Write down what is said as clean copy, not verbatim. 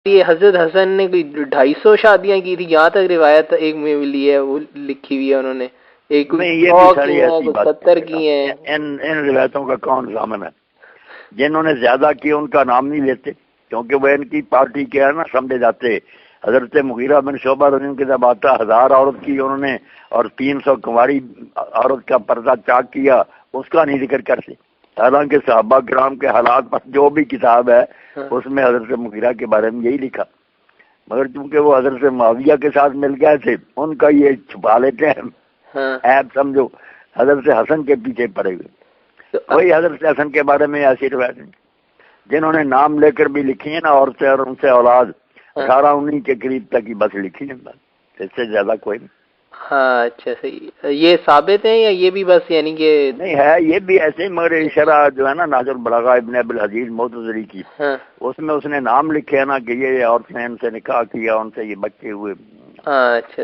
یہ حضرت حسن نے کوئی 250 شادیاں کی تھی، یہاں تک روایت ایک میں ملی ہے، وہ لکھی ہوئی ہے انہوں نے، ایک نہیں یہ بھی ساری ایسی 70 کی ہیں۔ ان روایتوں کا کون ضامن ہے؟ جنہوں نے زیادہ کی ان کا نام نہیں لیتے، کیونکہ وہ ان کی پارٹی کے ہے نا سمجھے جاتے۔ حضرت مغیرہ بن شعبہ رضی اللہ عنہ کے جب آتا 1000 عورت کی انہوں نے اور 300 کنواری عورت کا پردہ چاک کیا، اس کا نہیں ذکر کرتے، حالانکہ صحابہ کرام کے حالات پر جو بھی کتاب ہے اس میں حضرت مغیرہ کے بارے میں یہی لکھا، مگر چونکہ وہ حضرت معاویہ کے ساتھ مل گئے تھے ان کا یہ چھپا لیتے ہیں عیب سمجھو، حضرت حسن کے پیچھے پڑے ہوئے۔ وہی حضرت حسن کے بارے میں ایسی روایت جنہوں نے نام لے کر بھی لکھی ہیں نا عورتیں اور ان سے اولاد 18-19 کے قریب تک ہی بس لکھی ہیں، بس اس سے زیادہ کوئی نہیں۔ ہاں اچھا صحیح، یہ ثابت ہیں یا یہ بھی بس یعنی کہ نہیں ہے یہ بھی ایسے، مگر شرح جو ہے نا ناظر البلاغہ ابن ابی الحدیث معتزلی کی، اس میں اس نے نام لکھے ہے نا کہ یہ عورتیں ان سے نکاح کیا، ان سے یہ بچے ہوئے۔ ہاں اچھا